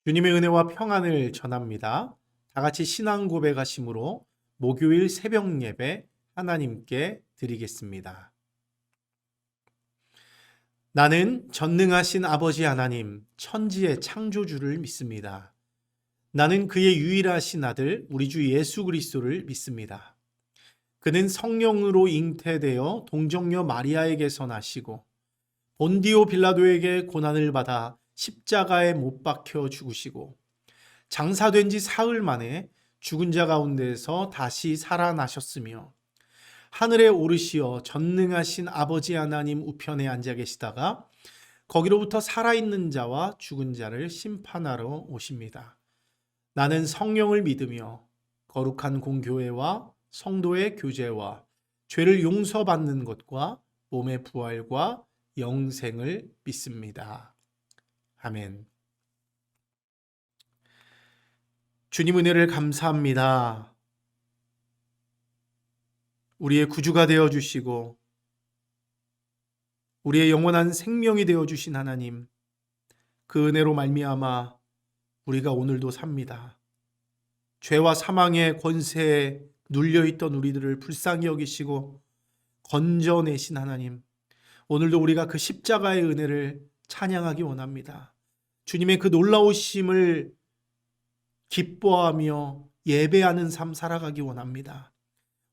주님의 은혜와 평안을 전합니다. 다 같이 신앙 고백하심으로 목요일 새벽 예배 하나님께 드리겠습니다. 나는 전능하신 아버지 하나님, 천지의 창조주를 믿습니다. 나는 그의 유일하신 아들, 우리 주 예수 그리스도를 믿습니다. 그는 성령으로 잉태되어 동정녀 마리아에게서 나시고 본디오 빌라도에게 고난을 받아 십자가에 못 박혀 죽으시고 장사된 지 사흘 만에 죽은 자 가운데서 다시 살아나셨으며 하늘에 오르시어 전능하신 아버지 하나님 우편에 앉아 계시다가 거기로부터 살아있는 자와 죽은 자를 심판하러 오십니다. 나는 성령을 믿으며 거룩한 공교회와 성도의 교제와 죄를 용서받는 것과 몸의 부활과 영생을 믿습니다. 아멘. 주님 은혜를 감사합니다. 우리의 구주가 되어주시고 우리의 영원한 생명이 되어주신 하나님, 그 은혜로 말미암아 우리가 오늘도 삽니다. 죄와 사망의 권세에 눌려있던 우리들을 불쌍히 여기시고 건져내신 하나님, 오늘도 우리가 그 십자가의 은혜를 찬양하기 원합니다. 주님의 그 놀라우심을 기뻐하며 예배하는 삶 살아가기 원합니다.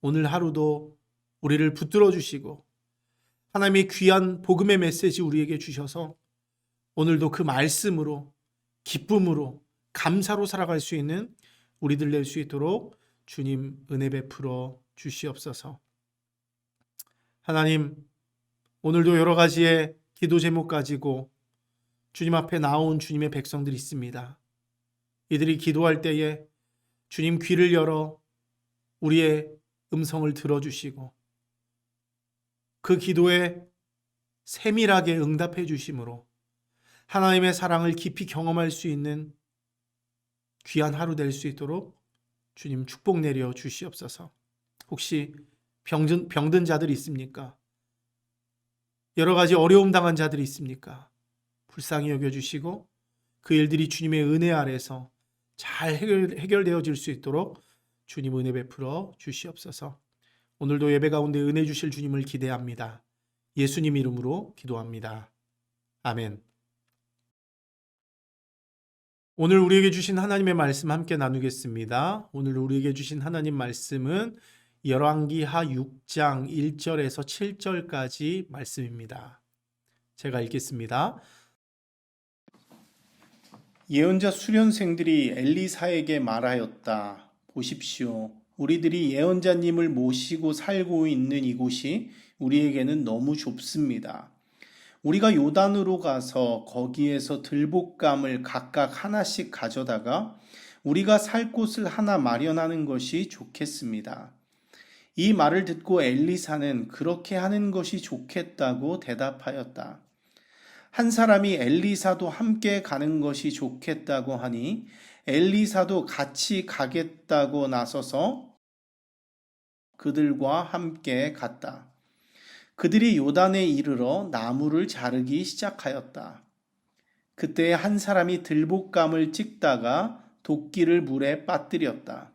오늘 하루도 우리를 붙들어 주시고 하나님의 귀한 복음의 메시지 우리에게 주셔서 오늘도 그 말씀으로 기쁨으로 감사로 살아갈 수 있는 우리들 될 수 있도록 주님 은혜 베풀어 주시옵소서. 하나님, 오늘도 여러 가지의 기도 제목 가지고 주님 앞에 나온 주님의 백성들이 있습니다. 이들이 기도할 때에 주님 귀를 열어 우리의 음성을 들어주시고 그 기도에 세밀하게 응답해 주심으로 하나님의 사랑을 깊이 경험할 수 있는 귀한 하루 될 수 있도록 주님 축복 내려 주시옵소서. 혹시 병든 자들이 있습니까? 여러 가지 어려움 당한 자들이 있습니까? 불쌍히 여겨주시고 그 일들이 주님의 은혜 아래서 잘 해결되어질 수 있도록 주님 은혜 베풀어 주시옵소서. 오늘도 예배 가운데 은혜 주실 주님을 기대합니다. 예수님 이름으로 기도합니다. 아멘. 오늘 우리에게 주신 하나님의 말씀 함께 나누겠습니다. 오늘 우리에게 주신 하나님 말씀은 열왕기하 6장 1절에서 7절까지 말씀입니다. 제가 읽겠습니다. 예언자 수련생들이 엘리사에게 말하였다. 보십시오. 우리들이 예언자님을 모시고 살고 있는 이곳이 우리에게는 너무 좁습니다. 우리가 요단으로 가서 거기에서 들볶감을 각각 하나씩 가져다가 우리가 살 곳을 하나 마련하는 것이 좋겠습니다. 이 말을 듣고 엘리사는 그렇게 하는 것이 좋겠다고 대답하였다. 한 사람이 엘리사도 함께 가는 것이 좋겠다고 하니 엘리사도 같이 가겠다고 나서서 그들과 함께 갔다. 그들이 요단에 이르러 나무를 자르기 시작하였다. 그때 한 사람이 들볶감을 찍다가 도끼를 물에 빠뜨렸다.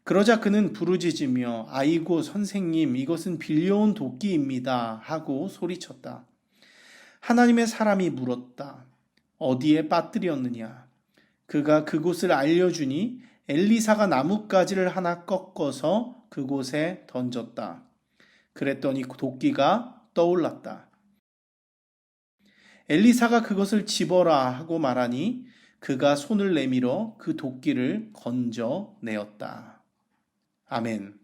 그러자 그는 부르짖으며 아이고 선생님, 이것은 빌려온 도끼입니다 하고 소리쳤다. 하나님의 사람이 물었다. 어디에 빠뜨렸느냐? 그가 그곳을 알려주니 엘리사가 나뭇가지를 하나 꺾어서 그곳에 던졌다. 그랬더니 도끼가 떠올랐다. 엘리사가 그것을 집어라 하고 말하니 그가 손을 내밀어 그 도끼를 건져내었다. 아멘.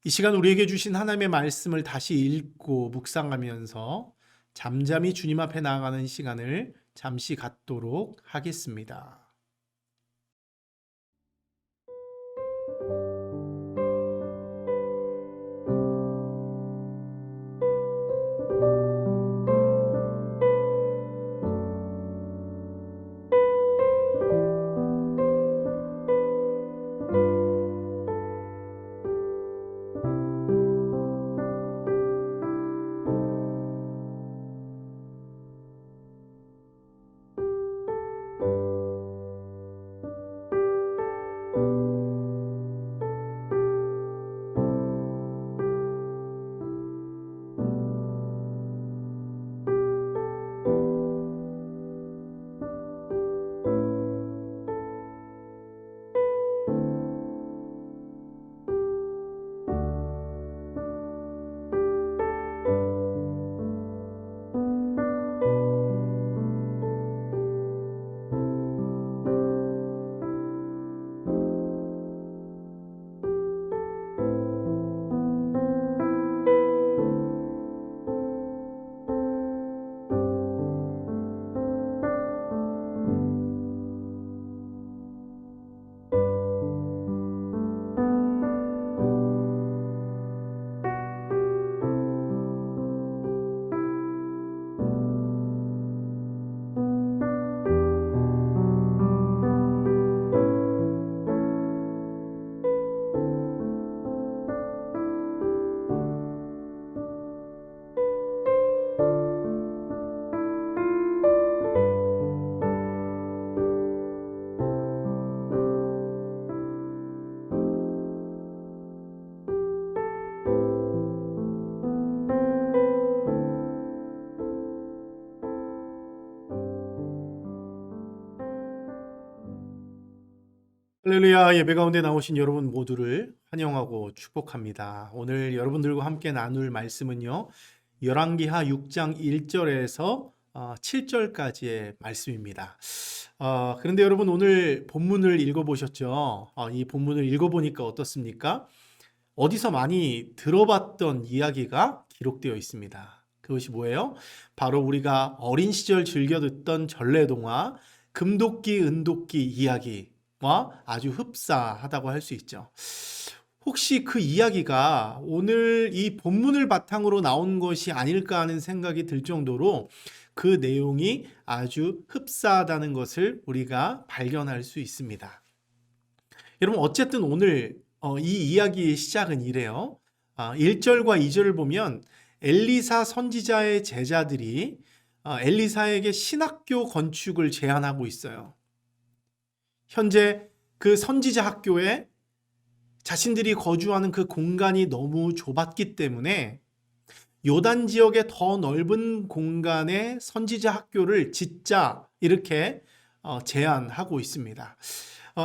이 시간 우리에게 주신 하나님의 말씀을 다시 읽고 묵상하면서 잠잠히 주님 앞에 나아가는 시간을 잠시 갖도록 하겠습니다. 할렐루야. 예배 가운데 나오신 여러분 모두를 환영하고 축복합니다. 오늘 여러분들과 함께 나눌 말씀은요, 열왕기하 6장 1절에서 7절까지의 말씀입니다. 그런데 여러분 오늘 본문을 읽어보셨죠? 이 본문을 읽어보니까 어떻습니까? 어디서 많이 들어봤던 이야기가 기록되어 있습니다. 그것이 뭐예요? 바로 우리가 어린 시절 즐겨 듣던 전래동화 금도끼 은도끼 이야기와 아주 흡사하다고 할 수 있죠. 혹시 그 이야기가 오늘 이 본문을 바탕으로 나온 것이 아닐까 하는 생각이 들 정도로 그 내용이 아주 흡사하다는 것을 우리가 발견할 수 있습니다. 여러분 어쨌든 오늘 이 이야기의 시작은 이래요. 1절과 2절을 보면 엘리사 선지자의 제자들이 엘리사에게 신학교 건축을 제안하고 있어요. 현재 그 선지자 학교에 자신들이 거주하는 그 공간이 너무 좁았기 때문에 요단 지역의 더 넓은 공간에 선지자 학교를 짓자 이렇게 제안하고 있습니다.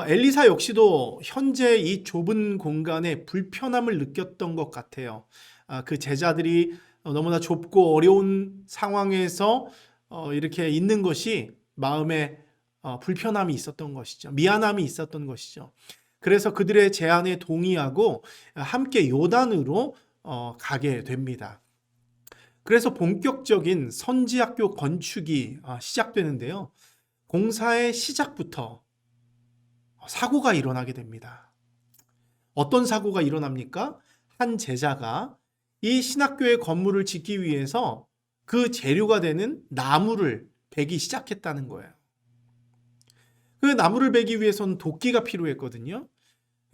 엘리사 역시도 현재 이 좁은 공간에 불편함을 느꼈던 것 같아요. 그 제자들이 너무나 좁고 어려운 상황에서 이렇게 있는 것이 마음에 불편함이 있었던 것이죠. 미안함이 있었던 것이죠. 그래서 그들의 제안에 동의하고 함께 요단으로 가게 됩니다. 그래서 본격적인 선지학교 건축이 시작되는데요. 공사의 시작부터 사고가 일어나게 됩니다. 어떤 사고가 일어납니까? 한 제자가 이 신학교의 건물을 짓기 위해서 그 재료가 되는 나무를 베기 시작했다는 거예요. 그 나무를 베기 위해서는 도끼가 필요했거든요.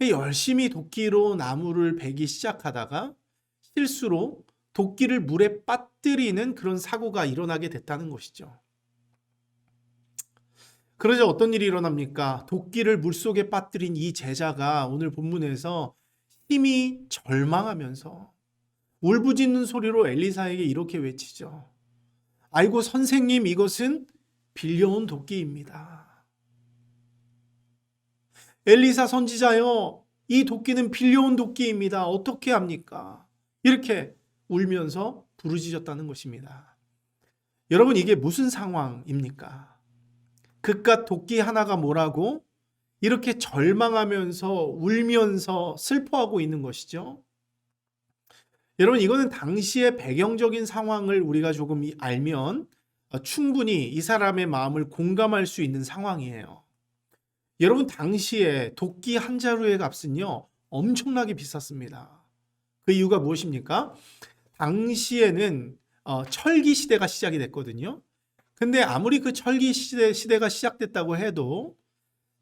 열심히 도끼로 나무를 베기 시작하다가 실수로 도끼를 물에 빠뜨리는 그런 사고가 일어나게 됐다는 것이죠. 그러자 어떤 일이 일어납니까? 도끼를 물속에 빠뜨린 이 제자가 오늘 본문에서 힘이 절망하면서 울부짖는 소리로 엘리사에게 이렇게 외치죠. 아이고 선생님, 이것은 빌려온 도끼입니다. 엘리사 선지자여, 이 도끼는 빌려온 도끼입니다. 어떻게 합니까? 이렇게 울면서 부르짖었다는 것입니다. 여러분 이게 무슨 상황입니까? 그깟 도끼 하나가 뭐라고 이렇게 절망하면서 울면서 슬퍼하고 있는 것이죠. 여러분 이거는 당시의 배경적인 상황을 우리가 조금 알면 충분히 이 사람의 마음을 공감할 수 있는 상황이에요. 여러분 당시에 도끼 한 자루의 값은요 엄청나게 비쌌습니다. 그 이유가 무엇입니까? 당시에는 철기 시대가 시작이 됐거든요. 근데 아무리 그 철기 시대가 시작됐다고 해도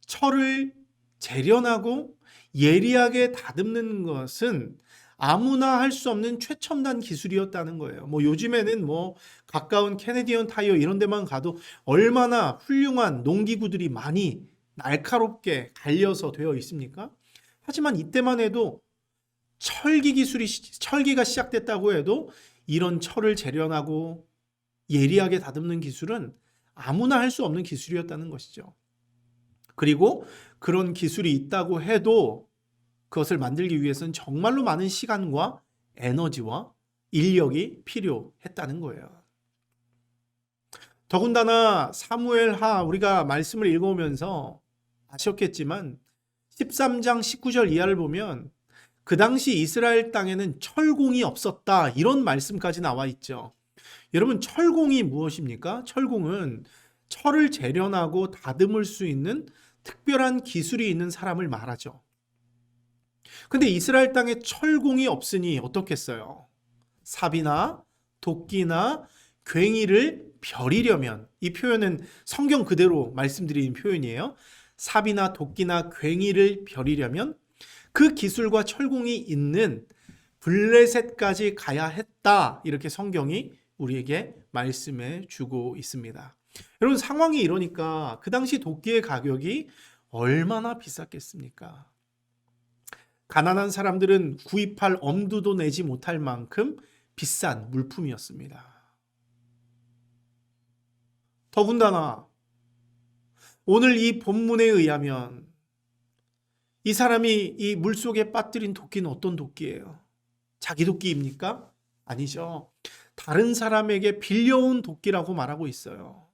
철을 재련하고 예리하게 다듬는 것은 아무나 할 수 없는 최첨단 기술이었다는 거예요. 요즘에는 가까운 캐네디언 타이어 이런 데만 가도 얼마나 훌륭한 농기구들이 많이 날카롭게 갈려서 되어 있습니까? 하지만 이때만 해도 철기가 시작됐다고 해도 이런 철을 재련하고 예리하게 다듬는 기술은 아무나 할 수 없는 기술이었다는 것이죠. 그리고 그런 기술이 있다고 해도 그것을 만들기 위해서는 정말로 많은 시간과 에너지와 인력이 필요했다는 거예요. 더군다나 사무엘하 우리가 말씀을 읽어오면서 아셨겠지만 13장 19절 이하를 보면 그 당시 이스라엘 땅에는 철공이 없었다 이런 말씀까지 나와 있죠. 여러분 철공이 무엇입니까? 철공은 철을 재련하고 다듬을 수 있는 특별한 기술이 있는 사람을 말하죠. 근데 이스라엘 땅에 철공이 없으니 어떻겠어요? 삽이나 도끼나 괭이를 벼리려면, 이 표현은 성경 그대로 말씀드린 표현이에요. 삽이나 도끼나 괭이를 벼리려면 그 기술과 철공이 있는 블레셋까지 가야 했다. 이렇게 성경이 우리에게 말씀해 주고 있습니다. 여러분 상황이 이러니까 그 당시 도끼의 가격이 얼마나 비쌌겠습니까? 가난한 사람들은 구입할 엄두도 내지 못할 만큼 비싼 물품이었습니다. 더군다나 오늘 이 본문에 의하면 이 사람이 이 물속에 빠뜨린 도끼는 어떤 도끼예요? 자기 도끼입니까? 아니죠. 다른 사람에게 빌려온 도끼라고 말하고 있어요.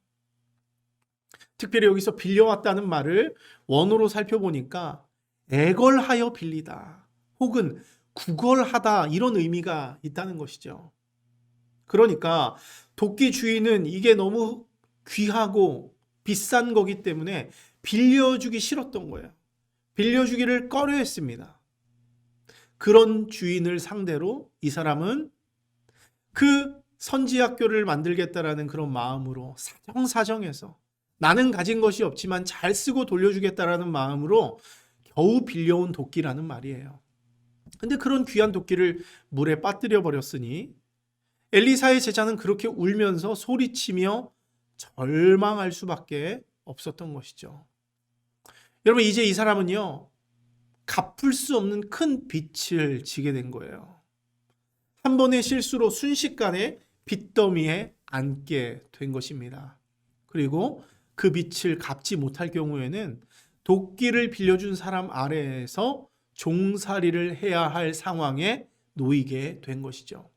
특별히 여기서 빌려왔다는 말을 원어로 살펴보니까 애걸하여 빌리다 혹은 구걸하다 이런 의미가 있다는 것이죠. 그러니까 도끼 주인은 이게 너무 귀하고 비싼 거기 때문에 빌려주기 싫었던 거예요. 빌려주기를 꺼려했습니다. 그런 주인을 상대로 이 사람은 그 선지학교를 만들겠다라는 그런 마음으로 사정사정해서 나는 가진 것이 없지만 잘 쓰고 돌려주겠다라는 마음으로 겨우 빌려온 도끼라는 말이에요. 근데 그런 귀한 도끼를 물에 빠뜨려 버렸으니 엘리사의 제자는 그렇게 울면서 소리치며 절망할 수밖에 없었던 것이죠. 여러분, 이제 이 사람은요, 갚을 수 없는 큰 빚을 지게 된 거예요. 한 번의 실수로 순식간에 빚더미에 앉게 된 것입니다. 그리고 그 빚을 갚지 못할 경우에는 도끼를 빌려준 사람 아래에서 종살이를 해야 할 상황에 놓이게 된 것이죠.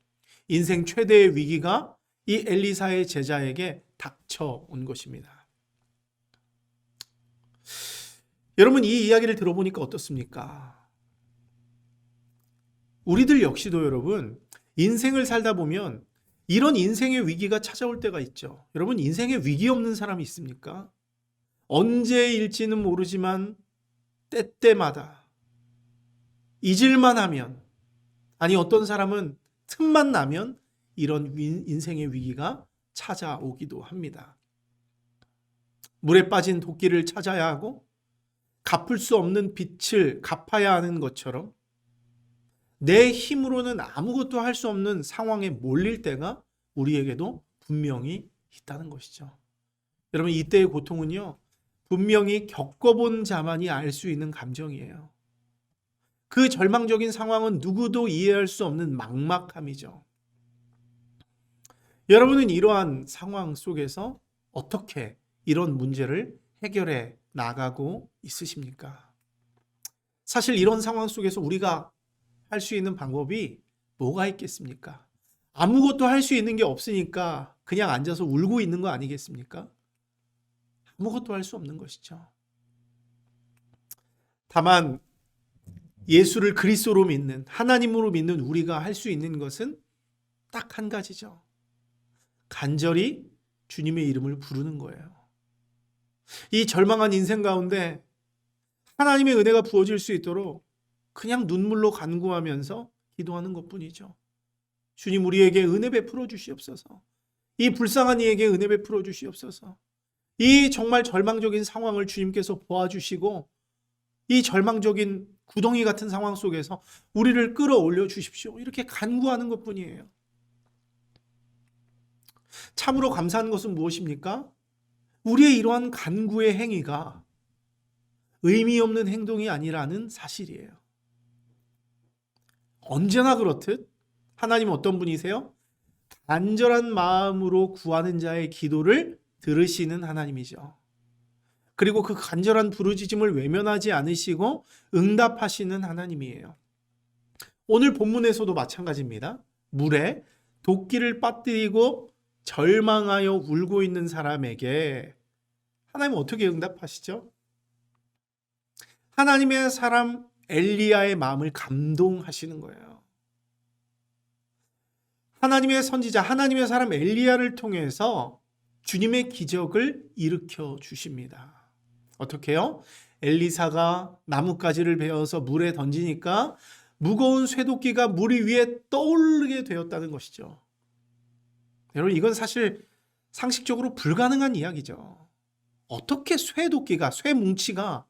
인생 최대의 위기가 이 엘리사의 제자에게 닥쳐온 것입니다. 여러분, 이 이야기를 들어보니까 어떻습니까? 우리들 역시도 여러분, 인생을 살다 보면 이런 인생의 위기가 찾아올 때가 있죠. 여러분, 인생에 위기 없는 사람이 있습니까? 언제일지는 모르지만 때때마다 잊을만 하면, 아니 어떤 사람은 틈만 나면 이런 인생의 위기가 찾아오기도 합니다. 물에 빠진 도끼를 찾아야 하고 갚을 수 없는 빚을 갚아야 하는 것처럼 내 힘으로는 아무것도 할 수 없는 상황에 몰릴 때가 우리에게도 분명히 있다는 것이죠. 여러분, 이때의 고통은요, 분명히 겪어본 자만이 알 수 있는 감정이에요. 그 절망적인 상황은 누구도 이해할 수 없는 막막함이죠. 여러분은 이러한 상황 속에서 어떻게 이런 문제를 해결해 나가고 있으십니까? 사실 이런 상황 속에서 우리가 할 수 있는 방법이 뭐가 있겠습니까? 아무것도 할 수 있는 게 없으니까 그냥 앉아서 울고 있는 거 아니겠습니까? 아무것도 할 수 없는 것이죠. 다만 예수를 그리스도로 믿는, 하나님으로 믿는 우리가 할 수 있는 것은 딱 한 가지죠. 간절히 주님의 이름을 부르는 거예요. 이 절망한 인생 가운데 하나님의 은혜가 부어질 수 있도록 그냥 눈물로 간구하면서 기도하는 것뿐이죠. 주님, 우리에게 은혜 베풀어 주시옵소서. 이 불쌍한 이에게 은혜 베풀어 주시옵소서. 이 정말 절망적인 상황을 주님께서 보아주시고 이 절망적인 구덩이 같은 상황 속에서 우리를 끌어올려 주십시오. 이렇게 간구하는 것뿐이에요. 참으로 감사한 것은 무엇입니까? 우리의 이러한 간구의 행위가 의미 없는 행동이 아니라는 사실이에요. 언제나 그렇듯 하나님은 어떤 분이세요? 간절한 마음으로 구하는 자의 기도를 들으시는 하나님이죠. 그리고 그 간절한 부르짖음을 외면하지 않으시고 응답하시는 하나님이에요. 오늘 본문에서도 마찬가지입니다. 물에 도끼를 빠뜨리고 절망하여 울고 있는 사람에게 하나님은 어떻게 응답하시죠? 하나님의 사람 엘리야의 마음을 감동하시는 거예요. 하나님의 선지자, 하나님의 사람 엘리야를 통해서 주님의 기적을 일으켜 주십니다. 어떻게요? 엘리사가 나뭇가지를 베어서 물에 던지니까 무거운 쇠도끼가 물 위에 떠오르게 되었다는 것이죠. 여러분, 이건 사실 상식적으로 불가능한 이야기죠. 어떻게 쇠도끼가, 쇠뭉치가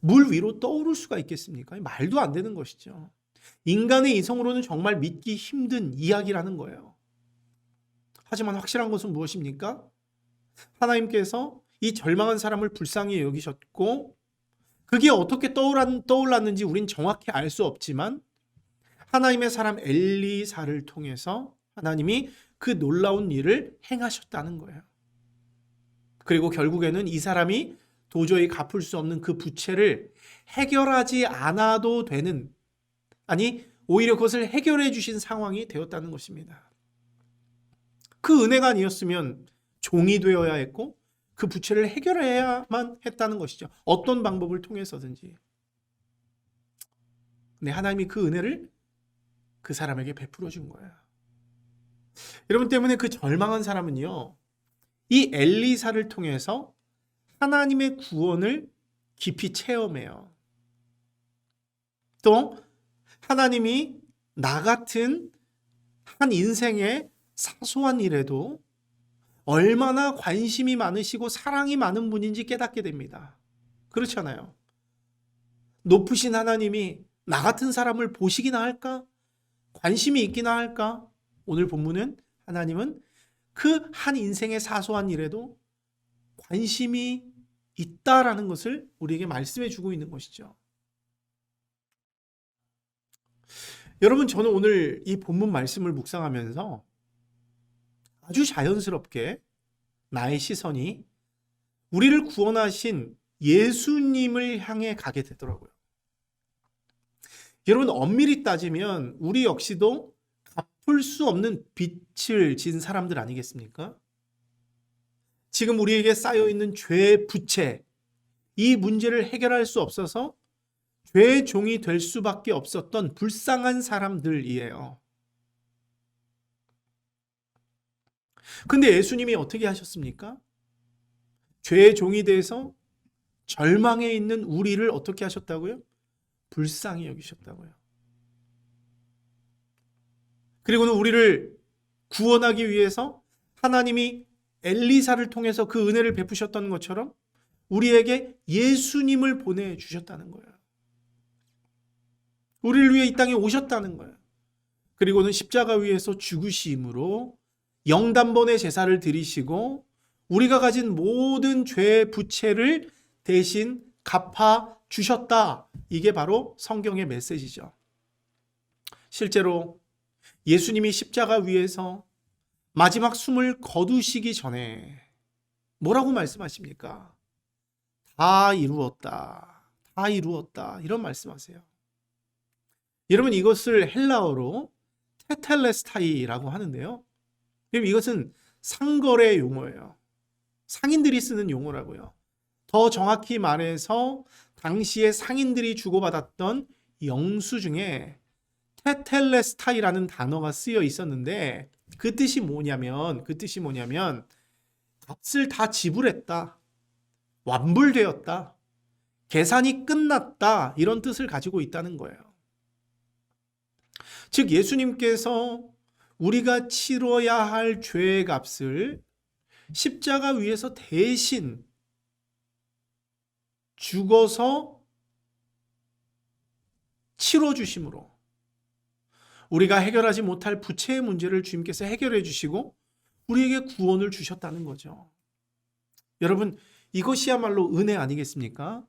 물 위로 떠오를 수가 있겠습니까? 말도 안 되는 것이죠. 인간의 이성으로는 정말 믿기 힘든 이야기라는 거예요. 하지만 확실한 것은 무엇입니까? 하나님께서 이 절망한 사람을 불쌍히 여기셨고 그게 어떻게 떠올랐는지 우린 정확히 알 수 없지만 하나님의 사람 엘리사를 통해서 하나님이 그 놀라운 일을 행하셨다는 거예요. 그리고 결국에는 이 사람이 도저히 갚을 수 없는 그 부채를 해결하지 않아도 되는, 아니 오히려 그것을 해결해 주신 상황이 되었다는 것입니다. 그 은혜가 아니었으면 종이 되어야 했고 그 부채를 해결해야만 했다는 것이죠. 어떤 방법을 통해서든지. 근데 하나님이 그 은혜를 그 사람에게 베풀어 준 거예요. 여러분 때문에 그 절망한 사람은요, 이 엘리사를 통해서 하나님의 구원을 깊이 체험해요. 또 하나님이 나 같은 한 인생의 사소한 일에도 얼마나 관심이 많으시고 사랑이 많은 분인지 깨닫게 됩니다. 그렇잖아요. 높으신 하나님이 나 같은 사람을 보시기나 할까? 관심이 있기나 할까? 오늘 본문은 하나님은 그 한 인생의 사소한 일에도 관심이 있다라는 것을 우리에게 말씀해 주고 있는 것이죠. 여러분, 저는 오늘 이 본문 말씀을 묵상하면서 아주 자연스럽게 나의 시선이 우리를 구원하신 예수님을 향해 가게 되더라고요. 여러분, 엄밀히 따지면 우리 역시도 갚을 수 없는 빚을 진 사람들 아니겠습니까? 지금 우리에게 쌓여있는 죄의 부채, 이 문제를 해결할 수 없어서 죄의 종이 될 수밖에 없었던 불쌍한 사람들이에요. 근데 예수님이 어떻게 하셨습니까? 죄의 종이 돼서 절망에 있는 우리를 어떻게 하셨다고요? 불쌍히 여기셨다고요. 그리고는 우리를 구원하기 위해서 하나님이 엘리사를 통해서 그 은혜를 베푸셨던 것처럼 우리에게 예수님을 보내주셨다는 거예요. 우리를 위해 이 땅에 오셨다는 거예요. 그리고는 십자가 위에서 죽으심으로 영단번의 제사를 드리시고 우리가 가진 모든 죄의 부채를 대신 갚아 주셨다. 이게 바로 성경의 메시지죠. 실제로 예수님이 십자가 위에서 마지막 숨을 거두시기 전에 뭐라고 말씀하십니까? 다 이루었다. 다 이루었다. 이런 말씀하세요. 여러분, 이것을 헬라어로 테텔레스타이라고 하는데요. 이것은 상거래 용어예요. 상인들이 쓰는 용어라고요. 더 정확히 말해서 당시에 상인들이 주고받았던 영수 중에 테텔레스타이라는 단어가 쓰여 있었는데 그 뜻이 뭐냐면 값을 다 지불했다. 완불되었다. 계산이 끝났다. 이런 뜻을 가지고 있다는 거예요. 즉 예수님께서 우리가 치러야 할 죄의 값을 십자가 위에서 대신 죽어서 치러주심으로 우리가 해결하지 못할 부채의 문제를 주님께서 해결해 주시고 우리에게 구원을 주셨다는 거죠. 여러분, 이것이야말로 은혜 아니겠습니까?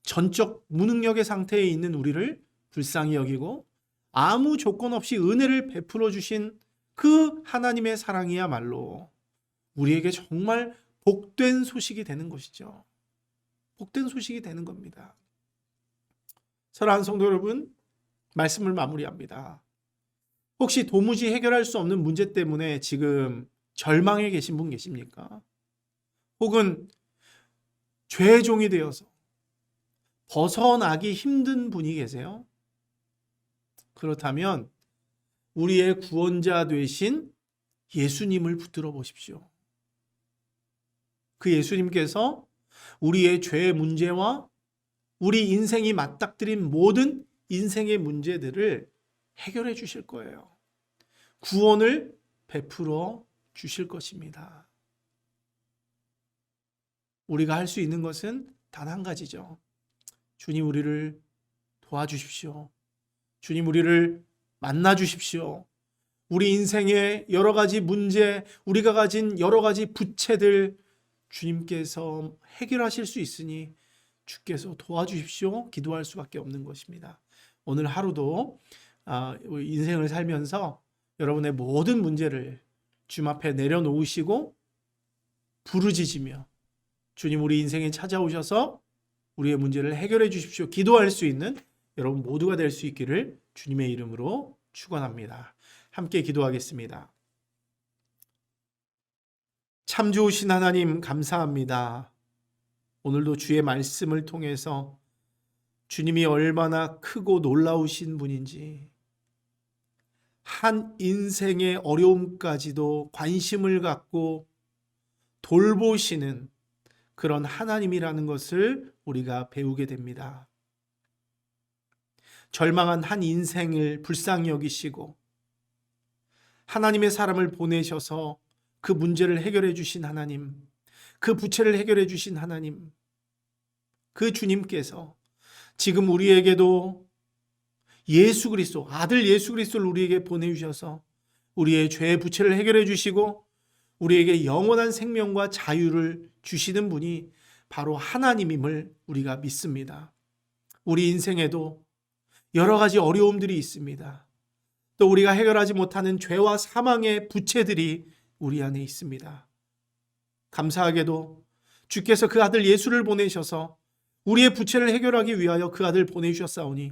전적 무능력의 상태에 있는 우리를 불쌍히 여기고 아무 조건 없이 은혜를 베풀어 주신 그 하나님의 사랑이야말로 우리에게 정말 복된 소식이 되는 것이죠. 복된 소식이 되는 겁니다. 사랑하는 성도 여러분, 말씀을 마무리합니다. 혹시 도무지 해결할 수 없는 문제 때문에 지금 절망에 계신 분 계십니까? 혹은 죄의 종이 되어서 벗어나기 힘든 분이 계세요? 그렇다면 우리의 구원자 되신 예수님을 붙들어 보십시오. 그 예수님께서 우리의 죄의 문제와 우리 인생이 맞닥뜨린 모든 인생의 문제들을 해결해 주실 거예요. 구원을 베풀어 주실 것입니다. 우리가 할 수 있는 것은 단 한 가지죠. 주님, 우리를 도와주십시오. 주님, 우리를 만나 주십시오. 우리 인생의 여러 가지 문제, 우리가 가진 여러 가지 부채들 주님께서 해결하실 수 있으니 주께서 도와주십시오. 기도할 수밖에 없는 것입니다. 오늘 하루도 인생을 살면서 여러분의 모든 문제를 주님 앞에 내려놓으시고 부르짖으며 주님 우리 인생에 찾아오셔서 우리의 문제를 해결해 주십시오. 기도할 수 있는 여러분 모두가 될 수 있기를 주님의 이름으로 축원합니다. 함께 기도하겠습니다. 참 좋으신 하나님 감사합니다. 오늘도 주의 말씀을 통해서 주님이 얼마나 크고 놀라우신 분인지, 한 인생의 어려움까지도 관심을 갖고 돌보시는 그런 하나님이라는 것을 우리가 배우게 됩니다. 절망한 한 인생을 불쌍히 여기시고 하나님의 사람을 보내셔서 그 문제를 해결해 주신 하나님, 그 부채를 해결해 주신 하나님, 그 주님께서 지금 우리에게도 예수 그리스도, 아들 예수 그리스도를 우리에게 보내주셔서 우리의 죄의 부채를 해결해 주시고 우리에게 영원한 생명과 자유를 주시는 분이 바로 하나님임을 우리가 믿습니다. 우리 인생에도 여러 가지 어려움들이 있습니다. 또 우리가 해결하지 못하는 죄와 사망의 부채들이 우리 안에 있습니다. 감사하게도 주께서 그 아들 예수를 보내셔서 우리의 부채를 해결하기 위하여 그 아들 보내주셨사오니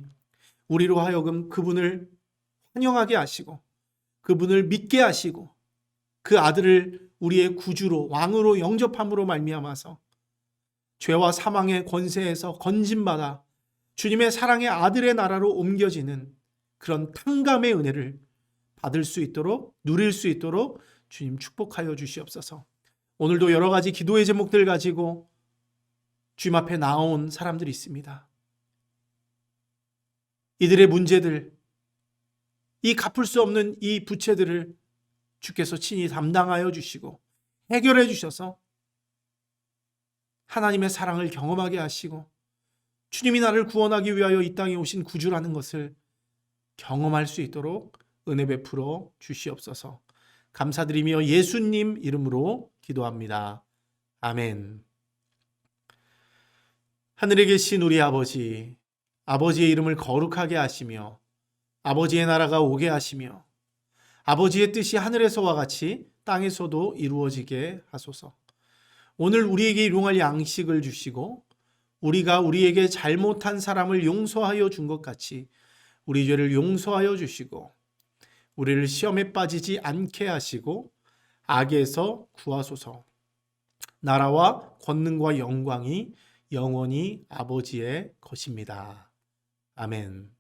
우리로 하여금 그분을 환영하게 하시고 그분을 믿게 하시고 그 아들을 우리의 구주로 왕으로 영접함으로 말미암아서 죄와 사망의 권세에서 건진받아 주님의 사랑의 아들의 나라로 옮겨지는 그런 탕감의 은혜를 받을 수 있도록, 누릴 수 있도록 주님 축복하여 주시옵소서. 오늘도 여러 가지 기도의 제목들 가지고 주님 앞에 나온 사람들이 있습니다. 이들의 문제들, 이 갚을 수 없는 이 부채들을 주께서 친히 담당하여 주시고 해결해 주셔서 하나님의 사랑을 경험하게 하시고 주님이 나를 구원하기 위하여 이 땅에 오신 구주라는 것을 경험할 수 있도록 은혜 베풀어 주시옵소서. 감사드리며 예수님 이름으로 기도합니다. 아멘. 하늘에 계신 우리 아버지, 아버지의 이름을 거룩하게 하시며 아버지의 나라가 오게 하시며 아버지의 뜻이 하늘에서와 같이 땅에서도 이루어지게 하소서. 오늘 우리에게 일용할 양식을 주시고 우리가 우리에게 잘못한 사람을 용서하여 준 것 같이 우리 죄를 용서하여 주시고 우리를 시험에 빠지지 않게 하시고 악에서 구하소서. 나라와 권능과 영광이 영원히 아버지의 것입니다. 아멘.